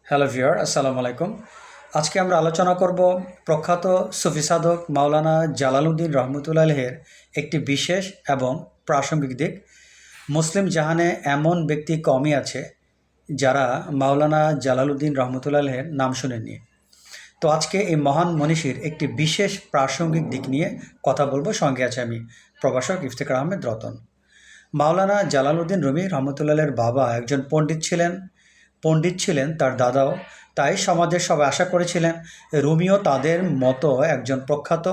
Hello viewer, আসসালামু আলাইকুম। আজকে আমরা আলোচনা করব প্রখ্যাত সুফি সাধক মাওলানা জালালউদ্দিন রহমতুল্লাহ আলাইহির একটি বিশেষ এবং প্রাসঙ্গিক দিক। মুসলিম জাহানে এমন ব্যক্তি কমই আছে যারা মাওলানা জালালউদ্দিন রহমতুল্লাহ আলাইহির নাম শুনেননি। তো আজকে এই মহান মনীষীর একটি বিশেষ প্রাসঙ্গিক দিক নিয়ে কথা বলবো। সঙ্গে আছে আমি প্রভাষক ইফতেখার আহমেদ রতন। মাওলানা জালালউদ্দিন রুমি রহমতুল্লাহের বাবা একজন পণ্ডিত ছিলেন তার দাদাও। তাই সমাজের সবাই আশা করেছিলেন রুমিও তাদের মতো একজন প্রখ্যাত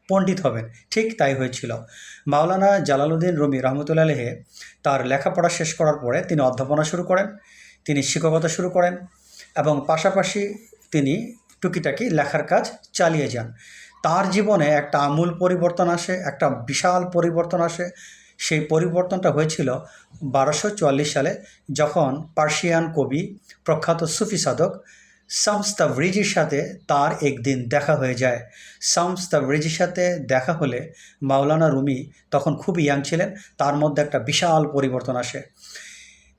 পণ্ডিত হবেন। ঠিক তাই হয়েছিল। মাওলানা জালালউদ্দিন রুমি রহমতুল্লাহ আলাইহি তার লেখাপড়া শেষ করার পরে তিনি অধ্যাপনা শুরু করেন, তিনি শিক্ষকতা শুরু করেন এবং পাশাপাশি তিনি টুকিটাকি লেখার কাজ চালিয়ে যান। তার জীবনে একটা আমূল পরিবর্তন আসে, একটা বিশাল পরিবর্তন আসে। সেই পরিবর্তনটা হয়েছিল 1244 সালে, যখন পার্সিয়ান কবি প্রখ্যাত সুফি সাধক শামস তাবরিজির সাথে তার একদিন দেখা হয়ে যায়। শামস তাবরিজির সাথে দেখা হলে মাওলানা রুমি তখন খুব ইয়াং ছিলেন, তার মধ্যে একটা বিশাল পরিবর্তন আসে।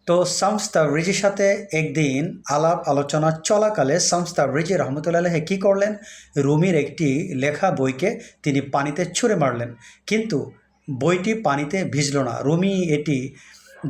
তো শামস তাবরিজির সাথে একদিন আলাপ আলোচনা চলাকালে শামস তাবরিজি রহমতুল্লাহ আলাইহি কী করলেন, রুমির একটি লেখা বইকে তিনি পানিতে ছুঁড়ে মারলেন, কিন্তু বইটি পানিতে ভিজল না। রুমি এটি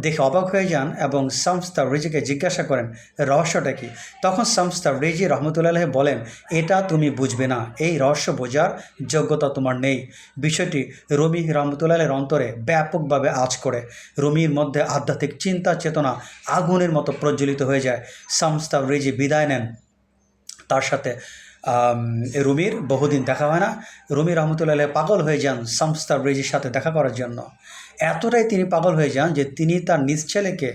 দেখে অবাক হয়ে যান এবং শামস তাবরিজিকে জিজ্ঞাসা করেন রহস্যটা কী। তখন শামস তাবরিজি রহমতুল্লাহ আলাইহি বলেন, এটা তুমি বুঝবে না, এই রহস্য বোঝার যোগ্যতা তোমার নেই। বিষয়টি রুমি রহমতুল্লাহ আলাইহির অন্তরে ব্যাপকভাবে আঁচ করে। রুমির মধ্যে আধ্যাত্মিক চিন্তা চেতনা আগুনের মতো প্রজ্বলিত হয়ে যায়। শামস তাবরিজি বিদায় নেন। তার সাথে রুমির বহুদিন দেখা হয় না। রুমি রহমতুল্লাহ আলাইহি পাগল হয়ে যান শামস তাবরিজির সাথে দেখা করার জন্য। এতটাই তিনি পাগল হয়ে যান যে তিনি তার নিজ ছেলেকে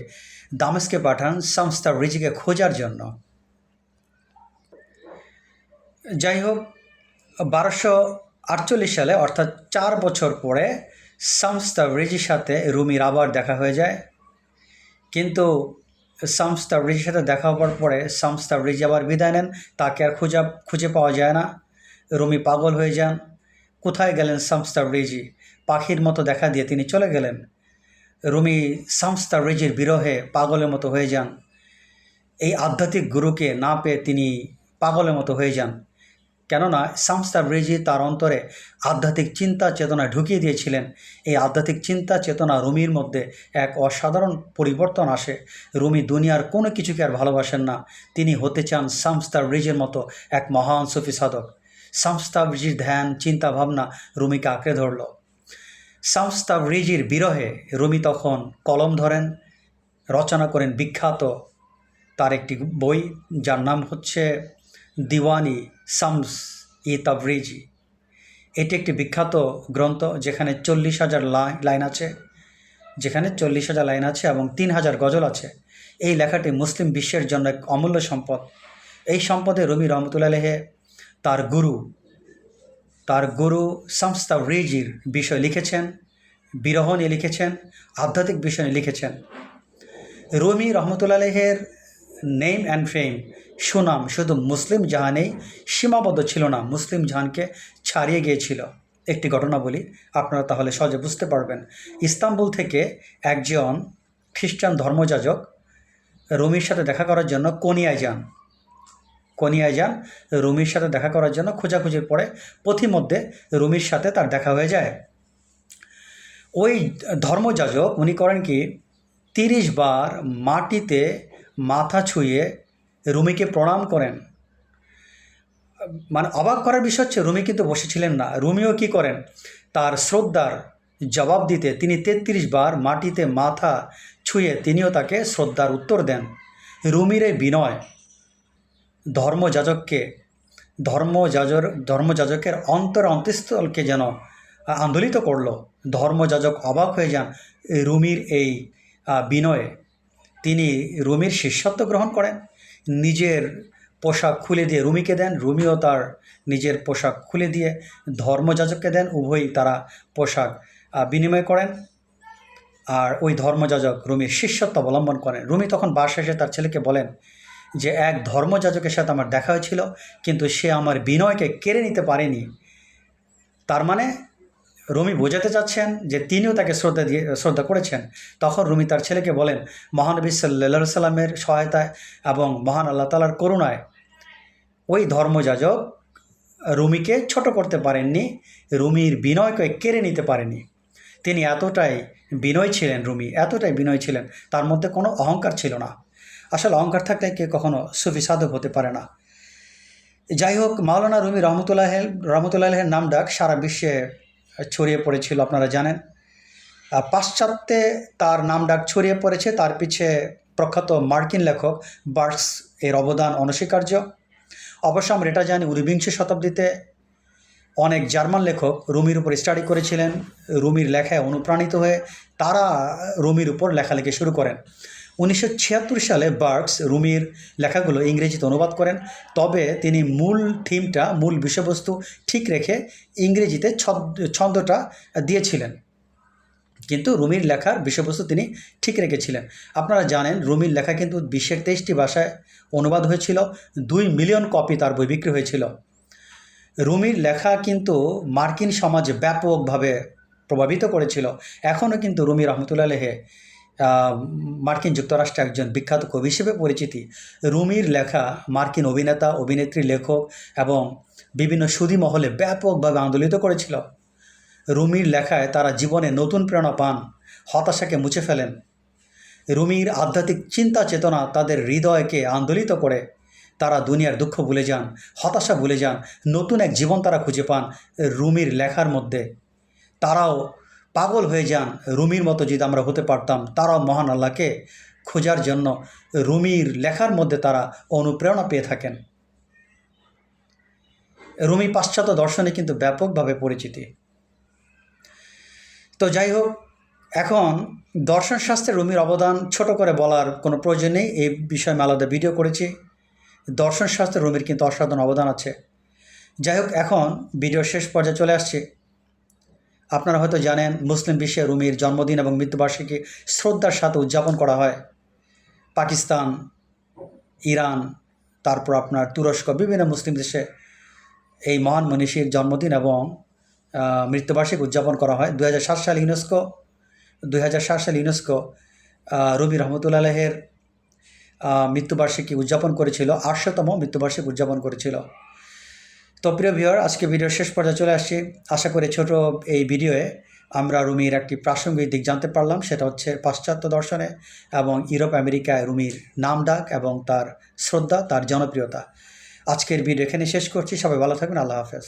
দামেস্কে পাঠান শামস তাবরিজিকে খোঁজার জন্য। যাই হোক, 1248 সালে অর্থাৎ 4 বছর পরে শামস তাবরিজির সাথে রুমির আবার দেখা হয়ে যায়। কিন্তু শামস তাবরিজির সাথে দেখা হওয়ার পরে শামস তাবরিজি আবার বিদায় নেন। তাকে আর খুঁজে পাওয়া যায় না। রুমি পাগল হয়ে যান। কোথায় গেলেন শামস তাবরিজি? পাখির মতো দেখা দিয়ে তিনি চলে গেলেন। রুমি শামস তাবরিজির বিরহে পাগলের মতো হয়ে যান। এই আধ্যাত্মিক গুরুকে না পেয়ে তিনি পাগলের মতো হয়ে যান। কেননা শামস তাবরিজি তার অন্তরে আধ্যাত্মিক চিন্তা চেতনা ঢুকিয়ে দিয়েছিলেন। এই আধ্যাত্মিক চিন্তা চেতনা রুমির মধ্যে এক অসাধারণ পরিবর্তন আসে। রুমি দুনিয়ার কোনো কিছুকে আর ভালোবাসেন না। তিনি হতে চান শামস তাবরিজির মতো এক মহান সুফি সাধক। শামস তাবরিজির ধ্যান চিন্তা ভাবনা রুমিকে আঁকড়ে ধরল। শামস তাবরিজির বিরহে রুমি তখন কলম ধরেন, রচনা করেন বিখ্যাত তার একটি বই, যার নাম হচ্ছে দিওয়ানি শামস ই তাবরিজি। এটি একটি বিখ্যাত গ্রন্থ, যেখানে 40,000 লাইন আছে, এবং 3,000 গজল আছে। এই লেখাটি মুসলিম বিশ্বের জন্য এক অমূল্য সম্পদ। এই সম্পদে রুমি রহমতুল্লাহ আলাইহি তার গুরু শামস তাবরিজির বিষয় লিখেছেন, বিরহ নিয়ে লিখেছেন, আধ্যাত্মিক বিষয় নিয়ে লিখেছেন। রুমি রহমতুল্লাহ আলাইহির নেম অ্যান্ড ফেম, সুনাম শুধু মুসলিম জাহানেই সীমাবদ্ধ ছিল না, মুসলিম জাহানকে ছাড়িয়ে গিয়েছিল। একটি ঘটনা বলি, আপনারা তাহলে সহজে বুঝতে পারবেন। ইস্তাম্বুল থেকে একজন খ্রিস্টান ধর্মযাজক রুমির সাথে দেখা করার জন্য কোনিয়ায় যান। রুমির সাথে দেখা করার জন্য খোঁজাখুঁজির পরে পথিমধ্যে রুমির সাথে তার দেখা হয়ে যায়। ওই ধর্মযাজক উনি করেন কি, 30 বার মাটিতে মাথা ছুঁয়ে রুমিকে প্রণাম করেন। মানে অবাক করার বিষয় হচ্ছে, রুমি কিন্তু বসেছিলেন না। রুমিও কি করেন, তার শ্রদ্ধার জবাব দিতে তিনি 33 বার মাটিতে মাথা ছুঁয়ে তিনিও তাকে শ্রদ্ধার উত্তর দেন। রুমির এই বিনয় ধর্মযাজকের অন্তঃস্থলকে যেন আন্দোলিত করল। ধর্মযাজক অবাক হয়ে যান রুমির এই বিনয়ে। তিনি রুমির শিষ্যত্ব গ্রহণ করেন, নিজের পোশাক খুলে দিয়ে রুমিকে দেন, রুমিও তার নিজের পোশাক খুলে দিয়ে ধর্মযাজককে দেন। উভয়ই তারা পোশাক বিনিময় করেন, আর ওই ধর্মযাজক রুমির শিষ্যত্ব অবলম্বন করেন। রুমি তখন বাসায় এসে তার ছেলেকে বলেন যে, এক ধর্মযাজকের সাথে আমার দেখা হয়েছিল, কিন্তু সে আমার বিনয়কে কেড়ে নিতে পারেনি। তার মানে রুমি বোঝাতে চাচ্ছেন যে তিনিও তাকে শ্রদ্ধা করেছেন। তখন রুমি তার ছেলেকে বলেন, মহানবী সাল্লাল্লাহু সাল্লামের সহায়তায় এবং মহান আল্লাহ তাআলার করুণায় ওই ধর্মযাজক রুমিকে ছোট করতে পারেননি, রুমির বিনয়কে কেড়ে নিতে পারেনি। তিনি এতটাই বিনয় ছিলেন, রুমি এতটাই বিনয় ছিলেন, তার মধ্যে কোনো অহংকার ছিল না। আসলে অহংকার থাকলে কে কখনো সুফি সাধক হতে পারে না। যাই হোক, মাওলানা রুমি রহমতুল্লাহের নাম ডাক সারা বিশ্বে ছড়িয়ে পড়েছিল, আপনারা জানেন। পাশ্চাত্যে তার নাম ডাক ছড়িয়ে পড়েছে, তার পিছে প্রখ্যাত মার্কিন লেখক বার্কস এর অবদান অনস্বীকার্য। অবশ্য আমরা এটা জানি, ঊনবিংশ শতাব্দীতে অনেক জার্মান লেখক রুমির উপর স্টাডি করেছিলেন। রুমির লেখায় অনুপ্রাণিত হয়ে তারা রুমির উপর লেখালেখি শুরু করেন। 1976 সালে বার্কস রুমির লেখাগুলো ইংরেজিতে অনুবাদ করেন, তবে তিনি মূল বিষয়বস্তু ঠিক রেখে ইংরেজিতে ছন্দটা দিয়েছিলেন, কিন্তু রুমির লেখার বিষয়বস্তু তিনি ঠিক রেখেছিলেন। আপনারা জানেন, রুমির লেখা কিন্তু বিশ্বের 23টি ভাষায় অনুবাদ হয়েছিল, 2 মিলিয়ন কপি তার বই বিক্রি হয়েছিল। রুমির লেখা কিন্তু মার্কিন সমাজে ব্যাপকভাবে প্রভাবিত করেছিল। এখনও কিন্তু রুমি রহমতুল্লাহ আলাইহি মার্কিন যুক্তরাষ্ট্রে একজন বিখ্যাত কবি হিসেবে পরিচিতি। রুমির লেখা মার্কিন অভিনেতা, অভিনেত্রী, লেখক এবং বিভিন্ন সুধী মহলে ব্যাপকভাবে আন্দোলিত করেছিল। রুমির লেখায় তারা জীবনে নতুন প্রেরণা পান, হতাশাকে মুছে ফেলেন। রুমির আধ্যাত্মিক চিন্তা চেতনা তাদের হৃদয়কে আন্দোলিত করে। তারা দুনিয়ার দুঃখ ভুলে যান, হতাশা ভুলে যান, নতুন এক জীবন তারা খুঁজে পান রুমির লেখার মধ্যে। তারাও পাগল হয়ে যান, রুমির মতো যদি আমরা হতে পারতাম। তারাও মহান আল্লাহকে খোঁজার জন্য রুমির লেখার মধ্যে তারা অনুপ্রেরণা পেয়ে থাকেন। রুমি পাশ্চাত্য দর্শনে কিন্তু ব্যাপকভাবে পরিচিতি। তো যাই হোক, এখন দর্শনশাস্ত্রে রুমির অবদান ছোট করে বলার কোনো প্রয়োজন নেই, এই বিষয়ে আমি আলাদা ভিডিও করেছি। দর্শনশাস্ত্রে রুমির কিন্তু অসাধারণ অবদান আছে। যাই হোক, এখন ভিডিওর শেষ পর্যায়ে চলে আসছে। আপনারা হয়তো জানেন, মুসলিম বিশ্বে রুমির জন্মদিন এবং মৃত্যুবার্ষিকী শ্রদ্ধার সাথে উদযাপন করা হয়। পাকিস্তান, ইরান, তারপর আপনার তুরস্ক, বিভিন্ন মুসলিম দেশে এই মহান মনীষীর জন্মদিন এবং মৃত্যুবার্ষিকী উদযাপন করা হয়। 2007 সালে ইউনেস্কো রুমি রহমতুল্লাহ আলাইহির মৃত্যুবার্ষিকী উদযাপন করেছিল, 800তম মৃত্যুবার্ষিকী উদযাপন করেছিল। তো প্রিয় ভিউয়ার, আজকে ভিডিওর শেষ পর্যায়ে চলে আসছি। আশা করি ছোট এই ভিডিওয়ে আমরা রুমির একটি প্রাসঙ্গিক দিক জানতে পারলাম, সেটা হচ্ছে পাশ্চাত্য দর্শনে এবং ইউরোপ আমেরিকায় রুমির নাম ডাক এবং তার শ্রদ্ধা, তার জনপ্রিয়তা। আজকের ভিডিও এখানে শেষ করছি। সবাই ভালো থাকবেন। আল্লাহ হাফেজ।